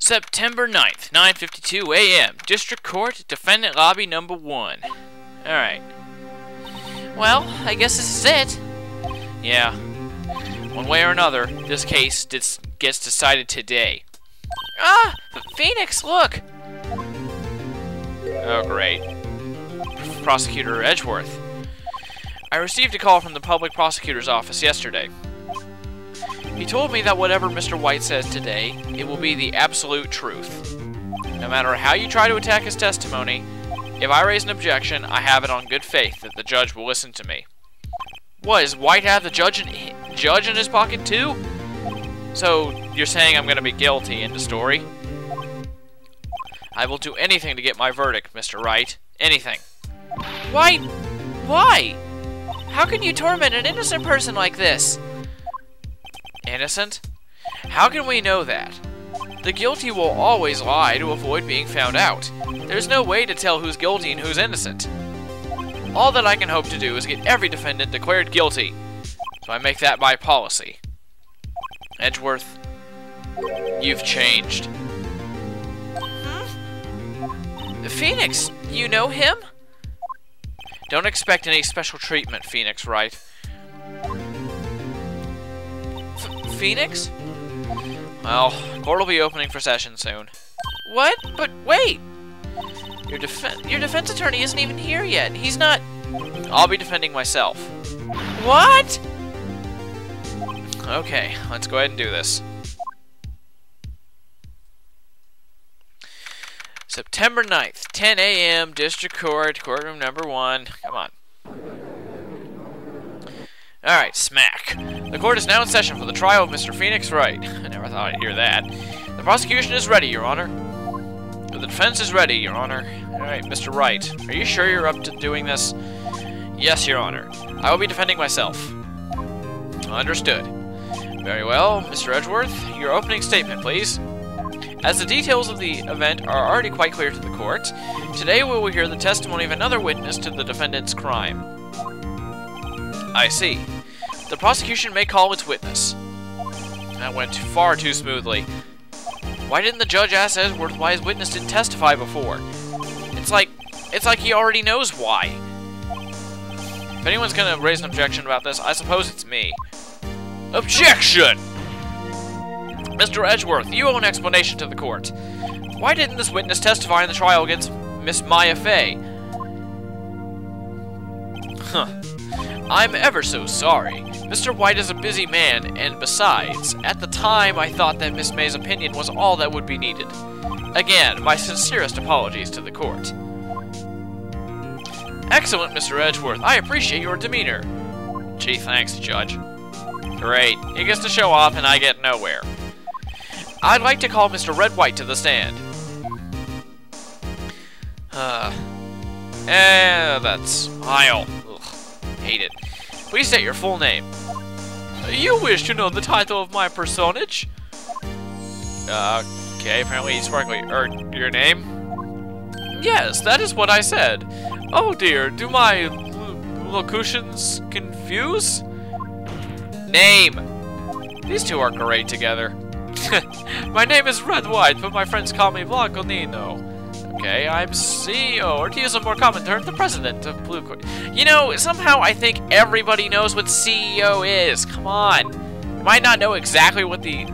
September 9th, 9:52 a.m. District Court, Defendant Lobby Number 1. Alright. Well, I guess this is it. Yeah. One way or another, this case gets decided today. Ah! Phoenix, look! Oh, great. Prosecutor Edgeworth. I received a call from the public prosecutor's office yesterday. He told me that whatever Mr. White says today, it will be the absolute truth. No matter how you try to attack his testimony, if I raise an objection, I have it on good faith that the judge will listen to me. What, does White have the judge in his pocket too? So, you're saying I'm gonna be guilty, end of story? I will do anything to get my verdict, Mr. Wright. Anything. White! Why? How can you torment an innocent person like this? Innocent? How can we know that? The guilty will always lie to avoid being found out. There's no way to tell who's guilty and who's innocent. All that I can hope to do is get every defendant declared guilty, so I make that my policy. Edgeworth, you've changed. Phoenix, you know him? Don't expect any special treatment, Phoenix, Wright? Phoenix? Well, court will be opening for session soon. What? But wait! Your defense attorney isn't even here yet. He's not... I'll be defending myself. What? Okay, let's go ahead and do this. September 9th, 10 a.m., District Court, courtroom number 1. Come on. Alright, smack. The court is now in session for the trial of Mr. Phoenix Wright. I never thought I'd hear that. The prosecution is ready, Your Honor. The defense is ready, Your Honor. Alright, Mr. Wright, are you sure you're up to doing this? Yes, Your Honor. I will be defending myself. Understood. Very well, Mr. Edgeworth, your opening statement, please. As the details of the event are already quite clear to the court, today we will hear the testimony of another witness to the defendant's crime. I see. The prosecution may call its witness. That went far too smoothly. Why didn't the judge ask Edgeworth why his witness didn't testify before? It's like he already knows why. If anyone's gonna raise an objection about this, I suppose it's me. Objection! Mr. Edgeworth, you owe an explanation to the court. Why didn't this witness testify in the trial against Miss Maya Fey? Huh. I'm ever so sorry. Mr. White is a busy man, and besides, at the time I thought that Miss May's opinion was all that would be needed. Again, my sincerest apologies to the court. Excellent, Mr. Edgeworth. I appreciate your demeanor. Gee, thanks, Judge. Great. He gets to show off and I get nowhere. I'd like to call Mr. Red White to the stand. That's I'll. Hate it. Please state your full name. You wish to know the title of my personage? Okay, apparently Sparkly. Your name? Yes, that is what I said. Oh dear, do my locutions confuse? Name! These two are great together. My name is Red White, but my friends call me Blanco Nino. Okay, I'm CEO, or to use a more common term, the president of Blue Court. You know, somehow I think everybody knows what CEO is. Come on. You might not know exactly what the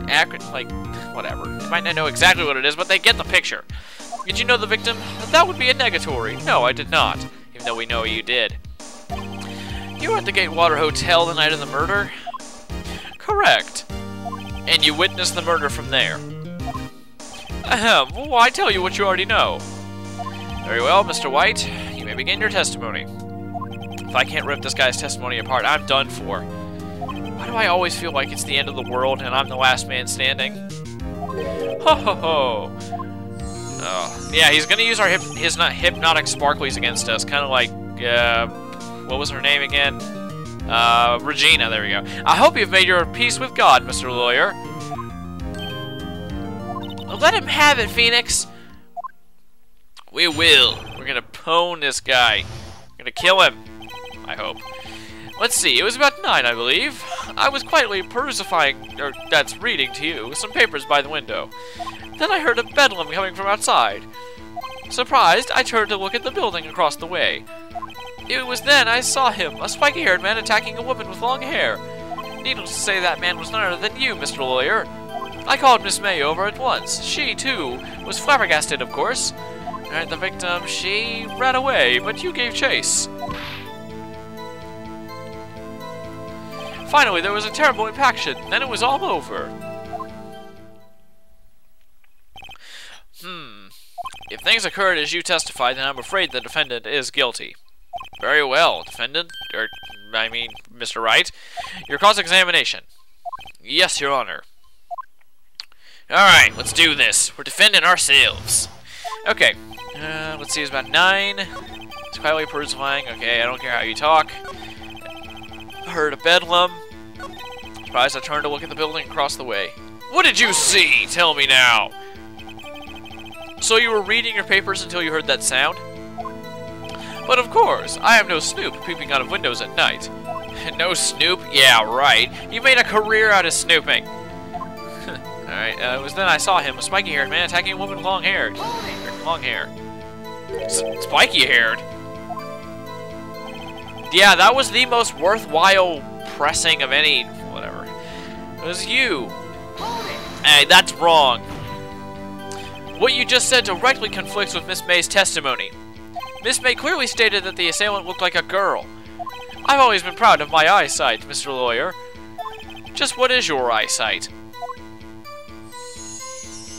whatever. You might not know exactly what it is, but they get the picture. Did you know the victim? That would be a negatory. No, I did not, even though we know you did. You were at the Gatewater Hotel the night of the murder? Correct. And you witnessed the murder from there? Ahem, well, why tell you what you already know? Very well, Mr. White, you may begin your testimony. If I can't rip this guy's testimony apart, I'm done for. Why do I always feel like it's the end of the world and I'm the last man standing? Ho ho ho! Oh, yeah, he's gonna use our his hypnotic sparklies against us, kind of like, what was her name again? Regina, there we go. I hope you've made your peace with God, Mr. Lawyer. Let him have it, Phoenix. We will. We're gonna pwn this guy. We're gonna kill him. I hope. Let's see. It was about 9, I believe. I was quietly reading to you, some papers by the window. Then I heard a bedlam coming from outside. Surprised, I turned to look at the building across the way. It was then I saw him, a spiky-haired man attacking a woman with long hair. Needless to say, that man was none other than you, Mr. Lawyer. I called Miss May over at once. She, too, was flabbergasted, of course. And the victim, she ran away, but you gave chase. Finally, there was a terrible impaction, then it was all over. If things occurred as you testified, then I'm afraid the defendant is guilty. Very well, defendant, Mr. Wright. Your cross-examination. Yes, Your Honor. Alright, let's do this. We're defending ourselves. Okay, let's see, it's about 9. It's quietly perusing. Okay, I don't care how you talk. Heard a bedlam. Surprised, I turned to look at the building across the way. What did you see? Tell me now. So you were reading your papers until you heard that sound? But of course, I am no snoop peeping out of windows at night. No snoop? Yeah, right. You made a career out of snooping. Alright, it was then I saw him, a spiky-haired man attacking a woman with long hair. Long hair. Spiky-haired? Yeah, that was the most worthwhile pressing of any... whatever. It was you. Hey, that's wrong. What you just said directly conflicts with Miss May's testimony. Miss May clearly stated that the assailant looked like a girl. I've always been proud of my eyesight, Mr. Lawyer. Just what is your eyesight?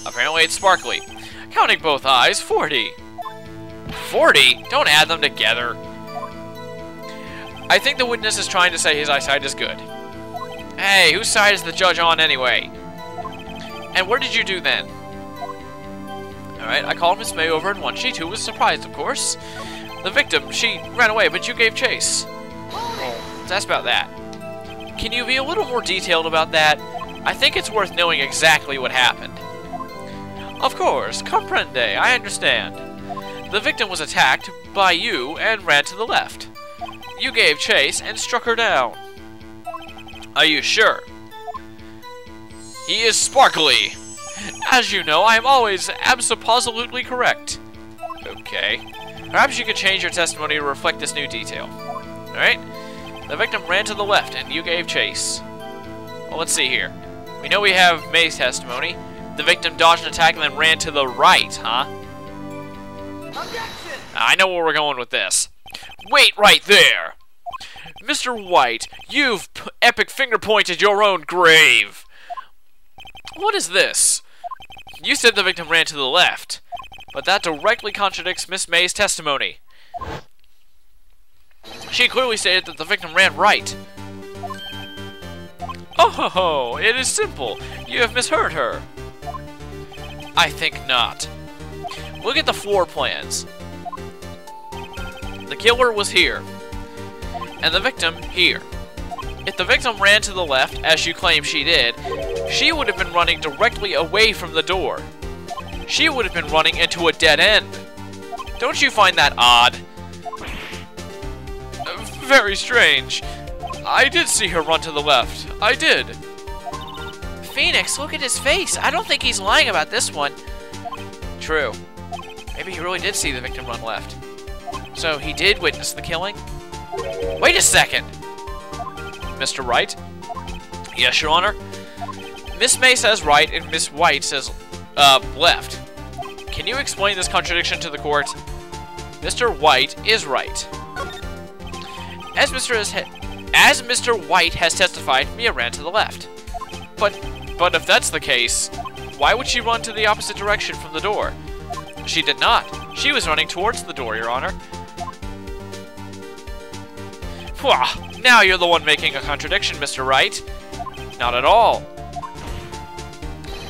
Apparently it's sparkly. Counting both eyes, 40. 40? Don't add them together. I think the witness is trying to say his eyesight is good. Hey, whose side is the judge on anyway? And what did you do then? Alright, I called Miss May over at once. She too was surprised, of course. The victim, she ran away, but you gave chase. Oh, that's about that. Can you be a little more detailed about that? I think it's worth knowing exactly what happened. Of course, comprende, I understand. The victim was attacked by you and ran to the left. You gave chase and struck her down. Are you sure? He is sparkly. As you know, I am always absolutely correct. Okay. Perhaps you could change your testimony to reflect this new detail. Alright? The victim ran to the left and you gave chase. Well, let's see here. We know we have May's testimony. The victim dodged an attack and then ran to the right, huh? Objection! I know where we're going with this. Wait right there! Mr. White, you've epic finger-pointed your own grave. What is this? You said the victim ran to the left, but that directly contradicts Miss May's testimony. She clearly stated that the victim ran right. Oh ho ho, it is simple. You have misheard her. I think not. Look at the floor plans. The killer was here, and the victim here. If the victim ran to the left, as you claim she did, she would have been running directly away from the door. She would have been running into a dead end. Don't you find that odd? Very strange. I did see her run to the left. I did. Phoenix, look at his face. I don't think he's lying about this one. True. Maybe he really did see the victim run left. So he did witness the killing? Wait a second. Mr. Wright? Yes, Your Honor? Miss May says right and Miss White says, left. Can you explain this contradiction to the court? Mr. White is right. As Mr. White has testified, Mia ran to the left. But if that's the case, why would she run to the opposite direction from the door? She did not. She was running towards the door, Your Honor. Now you're the one making a contradiction, Mr. Wright. Not at all.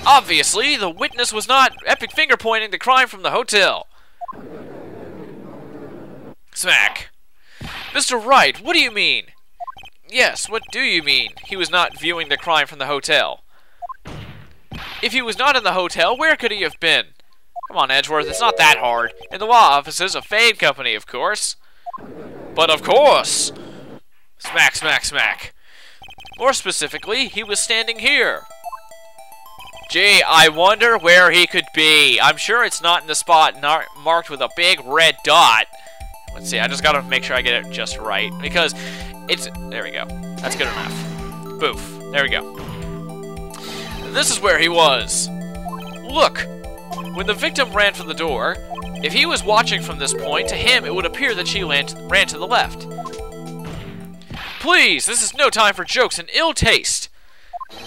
Obviously, the witness was not epic finger-pointing the crime from the hotel. Smack. Mr. Wright, what do you mean? Yes, what do you mean? He was not viewing the crime from the hotel. If he was not in the hotel, where could he have been? Come on, Edgeworth, it's not that hard. In the law offices of Fade Company, of course. But of course! Smack, smack, smack. More specifically, he was standing here. Gee, I wonder where he could be. I'm sure it's not in the spot marked with a big red dot. Let's see, I just gotta make sure I get it just right. Because it's... There we go. That's good enough. Boof. There we go. This is where he was. Look! When the victim ran for the door, if he was watching from this point, to him it would appear that she ran to the left. Please, this is no time for jokes and ill taste.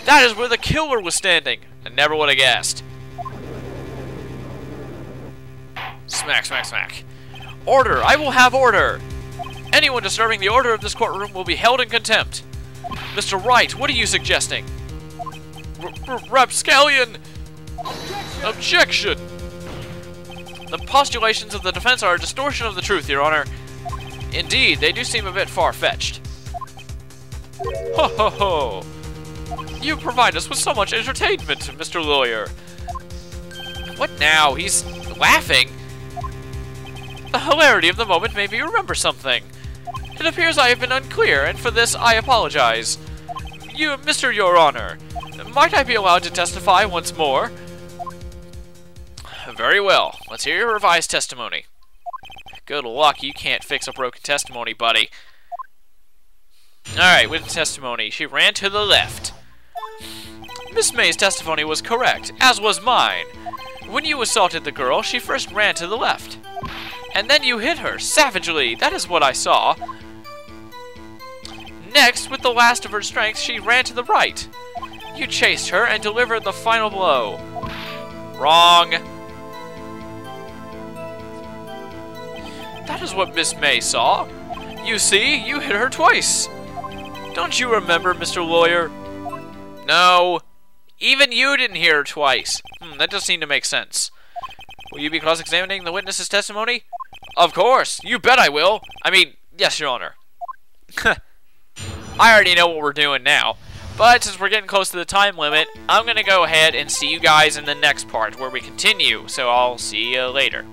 That is where the killer was standing. I never would have guessed. Smack, smack, smack. Order! I will have order! Anyone disturbing the order of this courtroom will be held in contempt. Mr. Wright, what are you suggesting? Rapscallion! Objection! The postulations of the defense are a distortion of the truth, Your Honor. Indeed, they do seem a bit far-fetched. Ho ho ho! You provide us with so much entertainment, Mr. Lawyer. What now? He's laughing? The hilarity of the moment made me remember something. It appears I have been unclear, and for this I apologize. Mr. Your Honor, might I be allowed to testify once more? Very well. Let's hear your revised testimony. Good luck, you can't fix a broken testimony, buddy. Alright, with the testimony, she ran to the left. Miss May's testimony was correct, as was mine. When you assaulted the girl, she first ran to the left. And then you hit her, savagely. That is what I saw. Next, with the last of her strength, she ran to the right. You chased her and delivered the final blow. Wrong. That is what Miss May saw. You see, you hit her twice. Don't you remember, Mr. Lawyer? No. Even you didn't hear her twice. That does seem to make sense. Will you be cross-examining the witness's testimony? Of course. You bet I will. I mean, yes, Your Honor. I already know what we're doing now. But since we're getting close to the time limit, I'm going to go ahead and see you guys in the next part where we continue. So I'll see you later.